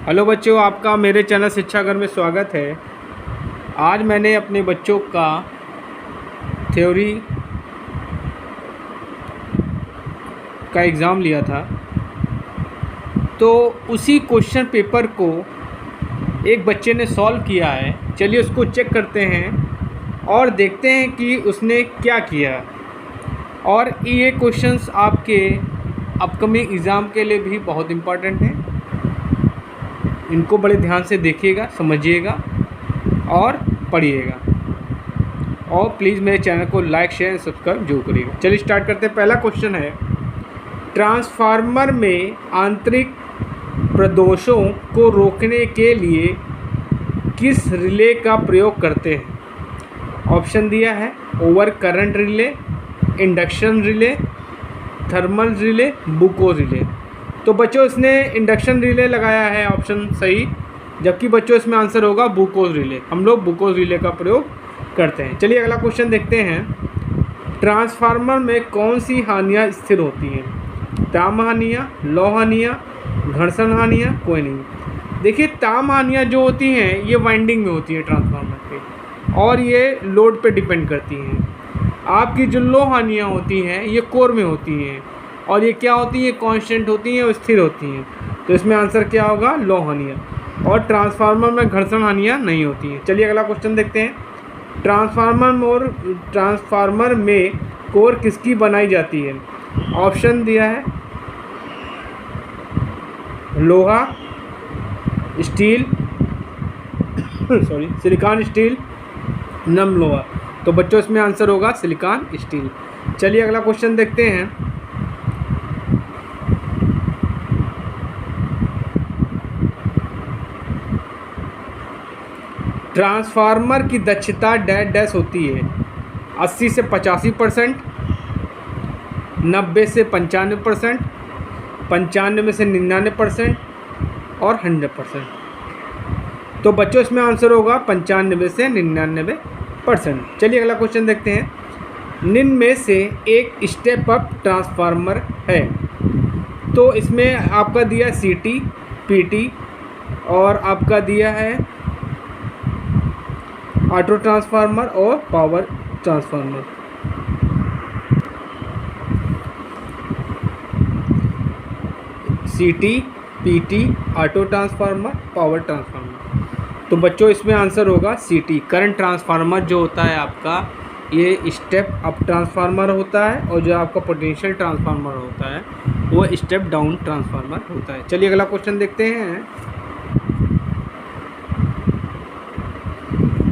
Hello बच्चों, आपका मेरे चैनल शिक्षा घर में स्वागत है। आज मैंने अपने बच्चों का थ्योरी का एग्ज़ाम लिया था, तो उसी क्वेश्चन पेपर को एक बच्चे ने सॉल्व किया है। चलिए उसको चेक करते हैं और देखते हैं कि उसने क्या किया। और ये क्वेश्चंस आपके अपकमिंग एग्ज़ाम के लिए भी बहुत इम्पोर्टेंट हैं। इनको बड़े ध्यान से देखिएगा, समझिएगा और पढ़िएगा। और प्लीज़ मेरे चैनल को लाइक, शेयर, सब्सक्राइब जरूर करिएगा। चलिए स्टार्ट करते हैं। पहला क्वेश्चन है, ट्रांसफार्मर में आंतरिक प्रदोषों को रोकने के लिए किस रिले का प्रयोग करते हैं? ऑप्शन दिया है, over current relay, induction relay, thermal relay, बुको रिले। तो बच्चों इसने इंडक्शन रिले लगाया है, ऑप्शन सही, जबकि बच्चों इसमें आंसर होगा बुकोज रिले। हम लोग बुकोज रिले का प्रयोग करते हैं। चलिए अगला क्वेश्चन देखते हैं। ट्रांसफार्मर में कौन सी हानियाँ स्थिर होती हैं? ताम हानियाँ, लौह हानियाँ, घर्षण हानियाँ, कोई नहीं। देखिए ताम हानियाँ जो होती हैं ये वाइंडिंग में होती है ट्रांसफार्मर के, और ये लोड पे डिपेंड करती हैं। आपकी जो लौह हानियाँ होती हैं ये कोर में होती हैं, और ये क्या होती है, कांस्टेंट होती हैं और स्थिर होती हैं। तो इसमें आंसर क्या होगा, लौह हानियाँ। और ट्रांसफार्मर में घर्षण हानियाँ नहीं होती हैं। चलिए अगला क्वेश्चन देखते हैं। ट्रांसफार्मर में कोर किसकी बनाई जाती है? ऑप्शन दिया है, लोहा, स्टील सिलिकॉन स्टील, नम लोहा। तो बच्चों इसमें आंसर होगा सिलिकॉन स्टील। चलिए अगला क्वेश्चन देखते हैं। ट्रांसफार्मर की दक्षता डैश होती है 80 से 85%, 90 से 95%, 95 से 99% और 100%। तो बच्चों इसमें आंसर होगा 95 से 99%। चलिए अगला क्वेश्चन देखते हैं। निम्न में से एक स्टेप अप ट्रांसफार्मर है। तो इसमें आपका दिया CT, PT और आपका दिया है ऑटो ट्रांसफार्मर और power transformer. CT, PT, auto transformer, power transformer. तो बच्चों इसमें आंसर होगा CT। करंट ट्रांसफार्मर जो होता है आपका, ये स्टेप अप ट्रांसफार्मर होता है, और जो आपका पोटेंशियल ट्रांसफार्मर होता है वो स्टेप डाउन ट्रांसफार्मर होता है। चलिए अगला क्वेश्चन देखते हैं।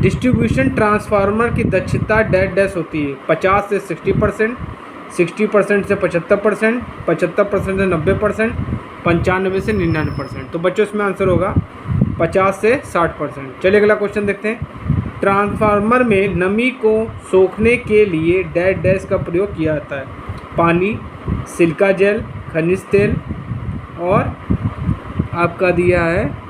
डिस्ट्रीब्यूशन ट्रांसफार्मर की दक्षता डैश होती है 50 से 60%, 60% से 75%, 75% से 90%, 95 से 99%। तो बच्चों इसमें आंसर होगा 50 से 60%। चलिए अगला क्वेश्चन देखते हैं। ट्रांसफार्मर में नमी को सोखने के लिए डैश का प्रयोग किया जाता है? पानी, सिलिका जेल, खनिज तेल और आपका दिया है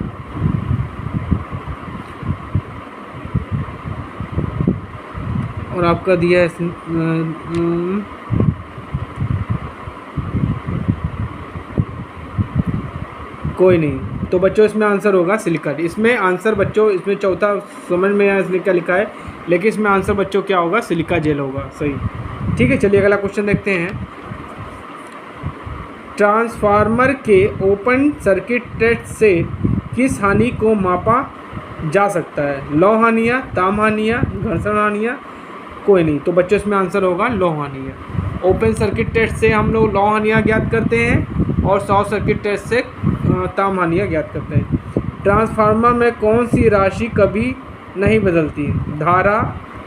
कोई नहीं। तो बच्चों इसमें आंसर होगा सिलिका। इसमें आंसर बच्चों, इसमें चौथा समझ में आया इसलिए क्या लिखा है, लेकिन इसमें आंसर बच्चों क्या होगा, सिलिका जेल होगा। सही, ठीक है। चलिए अगला क्वेश्चन देखते हैं। ट्रांसफार्मर के ओपन सर्किट टेस्ट से किस हानि को मापा जा सकता है? लौह हानियाँ, ताम हानियाँ, घर्षण हानियाँ, कोई नहीं। तो बच्चों इसमें आंसर होगा लौह हानियाँ। ओपन सर्किट टेस्ट से हम लोग लौह हानियाँ ज्ञात करते हैं, और शॉर्ट सर्किट टेस्ट से ताम हानियाँ ज्ञात करते हैं। ट्रांसफार्मर में कौन सी राशि कभी नहीं बदलती? धारा,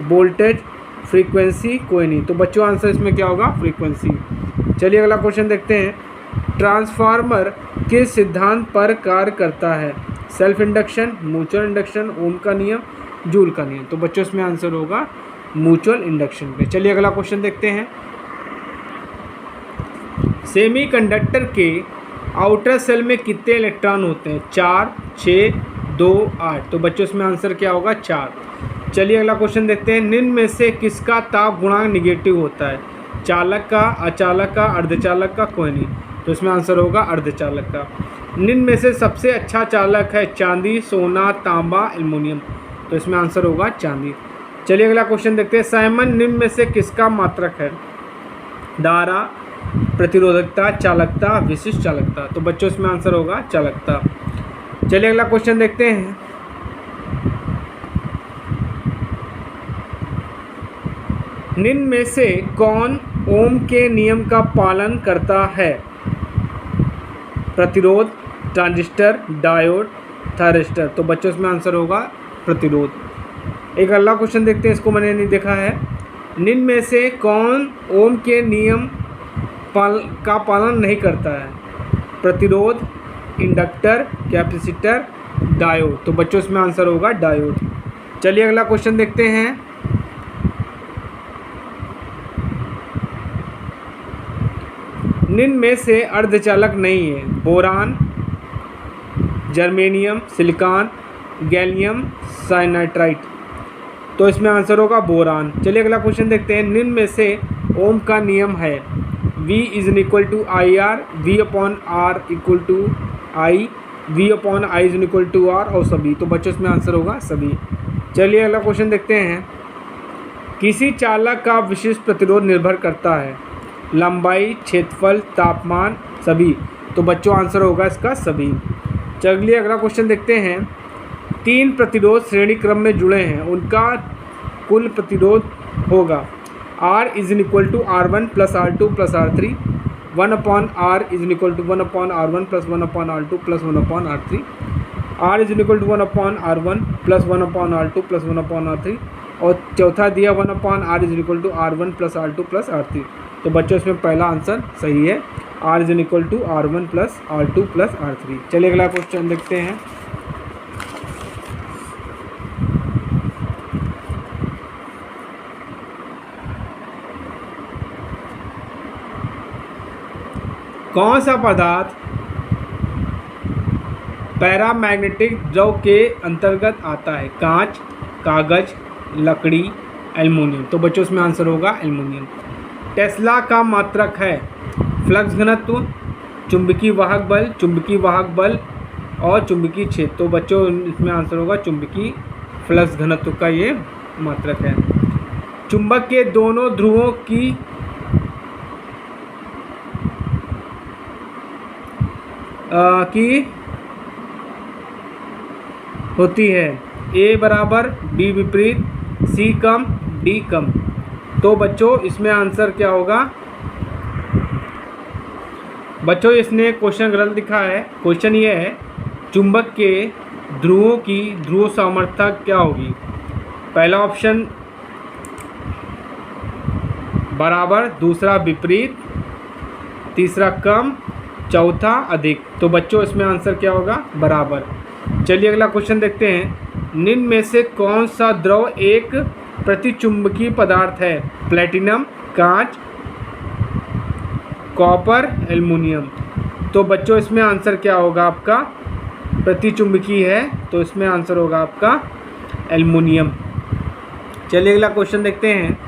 वोल्टेज, फ्रीक्वेंसी, कोई नहीं। तो बच्चों आंसर इसमें क्या होगा, फ्रीक्वेंसी। चलिए अगला क्वेश्चन देखते हैं। ट्रांसफार्मर किस सिद्धांत पर कार्य करता है? सेल्फ इंडक्शन, म्यूचुअल इंडक्शन, ओम का नियम, जूल का नियम। तो बच्चों इसमें आंसर होगा म्यूचुअल इंडक्शन पे। चलिए अगला क्वेश्चन देखते हैं। सेमीकंडक्टर के आउटर सेल में कितने इलेक्ट्रॉन होते हैं? 4, 6, 2, 8। तो बच्चों इसमें आंसर क्या होगा, 4। चलिए अगला क्वेश्चन देखते हैं। निम्न में से किसका ताप गुणांक निगेटिव होता है? चालक का, अचालक का, अर्धचालक का, कोई नहीं। तो इसमें आंसर होगा अर्धचालक का। निम्न में से सबसे अच्छा चालक है चांदी, सोना, तांबा, एल्युमिनियम। तो इसमें आंसर होगा चांदी। चलिए अगला क्वेश्चन देखते हैं। साइमन निम्न में से किसका मात्रक है? धारा, प्रतिरोधकता, चालकता, विशिष्ट चालकता। तो बच्चों इसमें आंसर होगा चालकता। चलिए अगला क्वेश्चन देखते हैं। निम्न में से कौन ओम के नियम का पालन करता है? प्रतिरोध, ट्रांजिस्टर, डायोड, थायरिस्टर। तो बच्चों इसमें आंसर होगा प्रतिरोध। एक अगला क्वेश्चन देखते हैं, इसको मैंने नहीं देखा है। निम्न में से कौन ओम के नियम का पालन नहीं करता है? प्रतिरोध, इंडक्टर, कैपेसिटर, डायोड। तो बच्चों इसमें आंसर होगा डायोड। चलिए अगला क्वेश्चन देखते हैं। निम्न में से अर्धचालक नहीं है? बोरान, जर्मेनियम, सिलिकॉन, गैलियम साइनाइट्राइट। तो इसमें आंसर होगा बोरान। चलिए अगला क्वेश्चन देखते हैं। निम्न में से ओम का नियम है? V = IR, V/R = I, V/I = R और सभी। तो बच्चों इसमें आंसर होगा सभी। चलिए अगला क्वेश्चन देखते हैं। किसी चालक का विशिष्ट प्रतिरोध निर्भर करता है? लंबाई, क्षेत्रफल, तापमान, सभी। तो बच्चों आंसर होगा इसका सभी। चलिए अगला क्वेश्चन देखते हैं। 3 प्रतिरोध श्रेणी क्रम में जुड़े हैं, उनका कुल प्रतिरोध होगा R = R1 + R2 + R3, 1/R = 1/R1 + 1/R2 + 1/R3, R = 1/R1 + 1/R2 + 1/R3 और चौथा दिया 1/R = R1 + R2 + R3। तो बच्चों इसमें पहला आंसर सही है, R = R1 + R2 + R3। चलिए अगला क्वेश्चन देखते हैं। कौन सा पदार्थ पैरामैग्नेटिक द्रव के अंतर्गत आता है? कांच, कागज, लकड़ी, एल्युमिनियम। तो बच्चों इसमें आंसर होगा एल्युमिनियम। टेस्ला का मात्रक है? फ्लक्स घनत्व, चुंबकीय वाहक बल और चुंबकीय क्षेत्र। तो बच्चों इसमें आंसर होगा चुंबकीय फ्लक्स घनत्व का ये मात्रक है। चुंबक के दोनों ध्रुवों की होती है A बराबर, B विपरीत, C कम, D कम। तो बच्चों इसमें आंसर क्या होगा? बच्चों इसने क्वेश्चन गलत लिखा है। क्वेश्चन ये है चुंबक के ध्रुवों की ध्रुव सामर्थ्य क्या होगी? पहला ऑप्शन बराबर, दूसरा विपरीत, तीसरा कम, चौथा अधिक। तो बच्चों इसमें आंसर क्या होगा? बराबर। चलिए अगला क्वेश्चन देखते हैं। निम्न में से कौन सा द्रव एक प्रतिचुंबकीय पदार्थ है? प्लेटिनम, कांच, कॉपर, एल्युमिनियम। तो बच्चों इसमें आंसर क्या होगा आपका? प्रतिचुंबकीय है, तो इसमें आंसर होगा आपका एल्युमिनियम। चलिए अगला क्वेश्चन देखते हैं।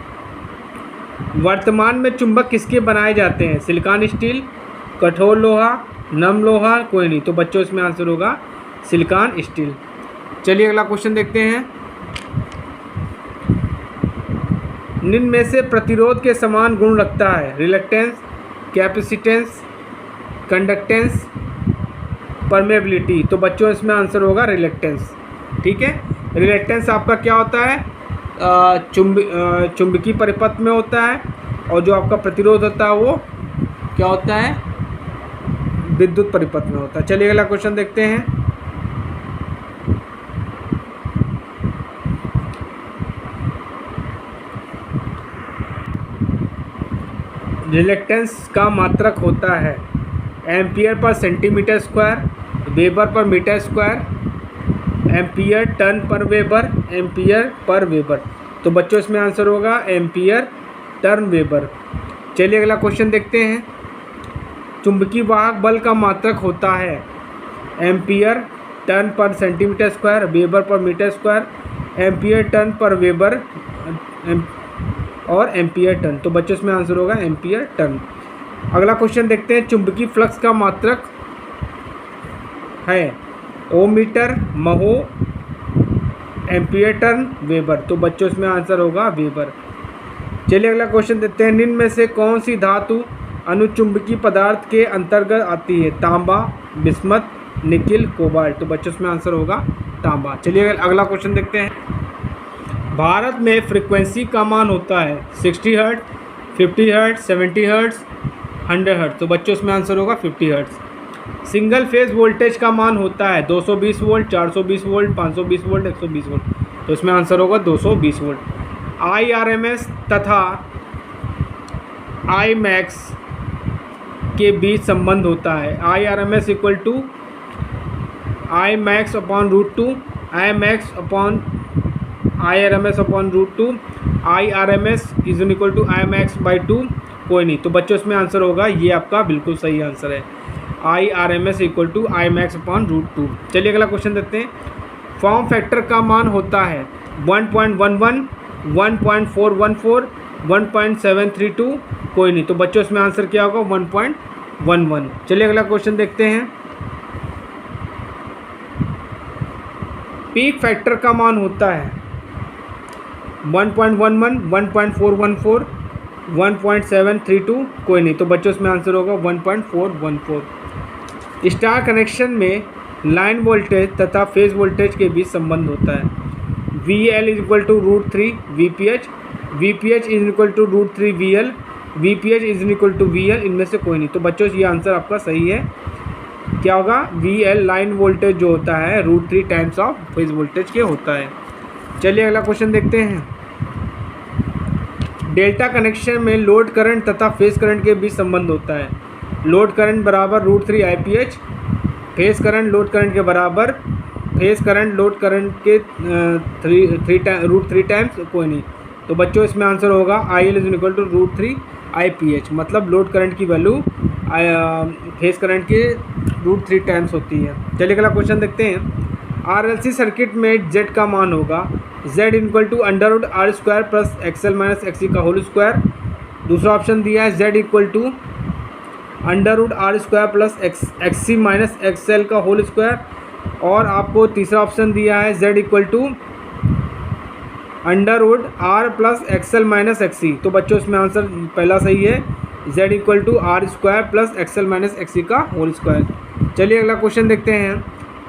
वर्तमान में चुंबक किसके बनाए जाते हैं? सिलिकॉन स्टील, कठोर लोहा, नम लोहा, कोई नहीं। तो बच्चों इसमें आंसर होगा सिलिकॉन स्टील। चलिए अगला क्वेश्चन देखते हैं। निम्न में से प्रतिरोध के समान गुण रखता है? Reluctance, capacitance, conductance, permeability. तो बच्चों इसमें आंसर होगा रिलक्टेंस। ठीक है, रिलक्टेंस आपका क्या होता है? चुंबकीय परिपथ में होता है और जो आपका प्रतिरोध होता है वो क्या होता है? विद्युत परिपथ में होता है। चलिए अगला क्वेश्चन देखते हैं। रिलक्टेंस का मात्रक होता है एम्पियर पर सेंटीमीटर स्क्वायर, वेबर पर मीटर स्क्वायर, एम्पियर टन पर वेबर, एम्पियर पर वेबर। तो बच्चों इसमें आंसर होगा एम्पियर टन वेबर। चलिए अगला क्वेश्चन देखते हैं। चुंबकीय वाहक बल का मात्रक होता है एम्पियर टन पर सेंटीमीटर स्क्वायर, वेबर पर मीटर स्क्वायर, एम्पियर टन पर वेबर और एम्पियर टन। तो बच्चों इसमें आंसर होगा एम्पियर टन। अगला क्वेश्चन देखते हैं, चुंबकीय फ्लक्स का मात्रक है ओमीटर, महो, एम्पियर टर्न, वेबर। तो बच्चों इसमें आंसर होगा वेबर। चलिए अगला क्वेश्चन देखते हैं, निम्न में से कौन सी धातु अनुचुंबकीय पदार्थ के अंतर्गत आती है? तांबा, बिस्मथ, निकिल, कोबाल्ट। तो बच्चों इसमें आंसर होगा तांबा। चलिए अगला क्वेश्चन देखते हैं, भारत में फ्रीक्वेंसी का मान होता है 60 हर्ट्ज, 50 हर्ट्ज, 70 हर्ट्ज, 100 हर्ट्ज। तो बच्चों इसमें आंसर होगा 50 हर्ट्ज। सिंगल फेज वोल्टेज का मान होता है 220 वोल्ट, 420 वोल्ट, 520 वोल्ट, 120 वोल्ट। तो इसमें आंसर होगा 220 वोल्ट। IRMS तथा IMAX के बीच संबंध होता है। IRMS equal to IMAX upon √2, IMAX upon IRMS upon √2, IRMS is equal to IMAX by 2। कोई नहीं। तो बच्चों इसमें आंसर होगा, ये आपका बिल्कुल सही आंसर है, IRMS equal to IMAX upon √2। चलिए अगला क्वेश्चन देखते हैं, फॉर्म फैक्टर का मान होता है 1.11, 1.414, 1.732। कोई नहीं। तो बच्चों इसमें आंसर क्या होगा? 1.11। चलिए अगला क्वेश्चन देखते हैं, पीक फैक्टर का मान होता है 1.11, 1.414, 1.732। कोई नहीं। तो बच्चों इसमें आंसर होगा 1.414। स्टार कनेक्शन में लाइन वोल्टेज तथा फेज वोल्टेज के बीच संबंध होता है। VL is equal to √3 VPH, VPH is equal to √3 VL, VPH is equal to VL। इनमें से कोई नहीं। तो बच्चों ये आंसर आपका सही है। क्या होगा? VL लाइन वोल्टेज जो होता है √3 टाइम्स ऑफ फेज वोल्टेज के होता है। चलिए अगला क्वेश्चन देखते हैं, डेल्टा कनेक्शन में लोड करंट तथा फेज करंट के बीच संबंध होता है। लोड करंट बराबर √3 IPH, phase current load current के बराबर, फेज करंट लोड करंट के √3 टाइम्स। कोई नहीं। तो बच्चों इसमें आंसर होगा IL is equal to √3 IPH, मतलब लोड करंट की वैल्यू फेज करंट के √3 टाइम्स होती है। चलिए अगला क्वेश्चन देखते हैं, RLC सर्किट में Z का मान होगा Z equal to √R² plus XL minus XC का होल स्क्वायर। दूसरा ऑप्शन दिया है Z equal to √R² plus XC minus XL का होल स्क्वायर। और आपको तीसरा ऑप्शन दिया है Z equal to √R plus XL minus XC। तो बच्चों इसमें आंसर पहला सही है, Z equal to R² plus XL minus XC का होल स्क्वायर। चलिए अगला क्वेश्चन देखते हैं,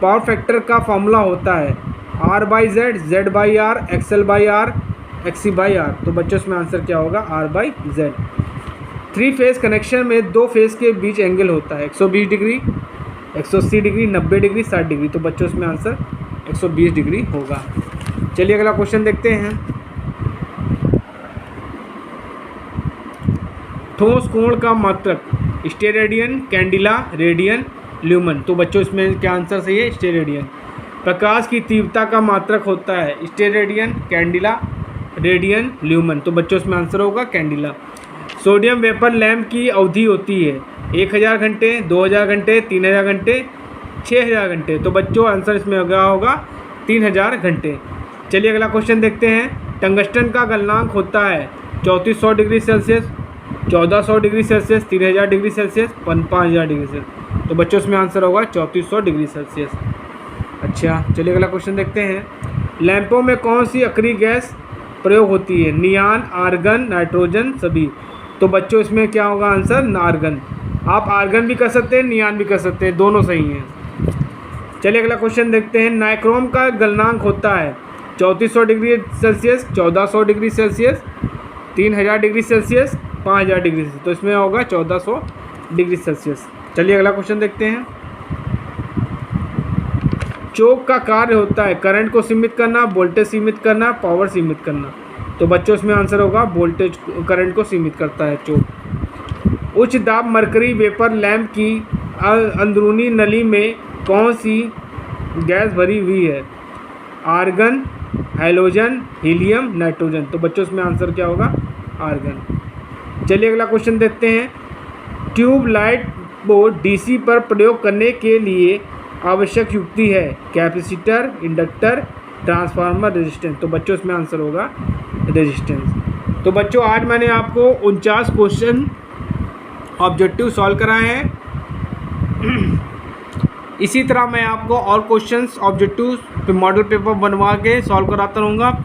पावर फैक्टर का फॉर्मूला होता है R/Z, Z/R, XL/R, XC/R। तो बच्चों इसमें आंसर क्या होगा? R/Z। 3 फेज कनेक्शन में 2 फेज के बीच एंगल होता है 120 डिग्री, 180 डिग्री, 90 डिग्री, 60 डिग्री। तो बच्चों इसमें आंसर 120 डिग्री होगा। चलिए अगला क्वेश्चन देखते हैं, ठोस कोण का मात्रक स्टेरेडियन, कैंडिला, रेडियन, ल्यूमन। तो बच्चों इसमें क्या आंसर सही है? स्टेरेडियन। प्रकाश की तीव्रता का मात्रक होता है स्टेरेडियन, कैंडिला, रेडियन, ल्यूमन। तो बच्चों इसमें आंसर होगा कैंडिला। सोडियम वेपर लैंप की अवधि होती है 1000 घंटे, 2000 घंटे, 3000 घंटे, 6000 घंटे। तो बच्चों आंसर इसमें होगा 3000 घंटे। चलिए अगला क्वेश्चन देखते हैं, टंगस्टन का गलनांक होता है 3400 degree Celsius, 1400 degree Celsius, 3000 degree Celsius, 5000 degree Celsius. तो बच्चों इसमें आंसर होगा 3400 डिग्री सेल्सियस। अच्छा, चलिए अगला क्वेश्चन देखते हैं, लैंपों में कौन सी अक्रिय गैस प्रयोग होती है? नियान, आर्गन, नाइट्रोजन, सभी। तो बच्चों इसमें क्या होगा आंसर? आर्गन। आप आर्गन भी कर सकते हैं, नियान भी कर सकते हैं, दोनों सही हैं। चलिए अगला क्वेश्चन देखते हैं, नाइक्रोम का गलनांक होता है 3400 degree Celsius, 1400 degree Celsius, 3000 degree Celsius, 5000 degree Celsius. तो इसमें होगा 1400 डिग्री सेल्सियस। चलिए अगला क्वेश्चन देखते हैं, चोक का कार्य होता है करंट को सीमित करना, वोल्टेज सीमित करना, पावर सीमित करना। तो बच्चों इसमें आंसर होगा वोल्टेज, करंट को सीमित करता है चोक। उच्च दाब मरकरी वेपर लैंप की अंदरूनी नली में कौन सी गैस भरी हुई है? Argon, halogen, helium, nitrogen. तो बच्चों इसमें आंसर क्या होगा? आर्गन। चलिए अगला क्वेश्चन देखते हैं, ट्यूब लाइट को डीसी पर प्रयोग करने के लिए आवश्यक युक्ति है कैपेसिटर, इंडक्टर, ट्रांसफार्मर, रेजिस्टेंस। तो बच्चों इसमें आंसर होगा रेजिस्टेंस। तो बच्चों आज मैंने आपको 49 क्वेश्चन ऑब्जेक्टिव सॉल्व कराए हैं। इसी तरह मैं आपको और क्वेश्चंस ऑब्जेक्टिव पे मॉडल पेपर बनवा के सॉल्व कराता रहूँगा।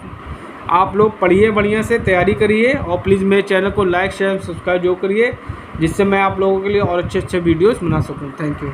आप लोग पढ़िए, बढ़िया से तैयारी करिए और प्लीज़ मेरे चैनल को लाइक शेयर सब्सक्राइब जो करिए, जिससे मैं आप लोगों के लिए और अच्छे अच्छे वीडियोस बना सकूँ। Thank you.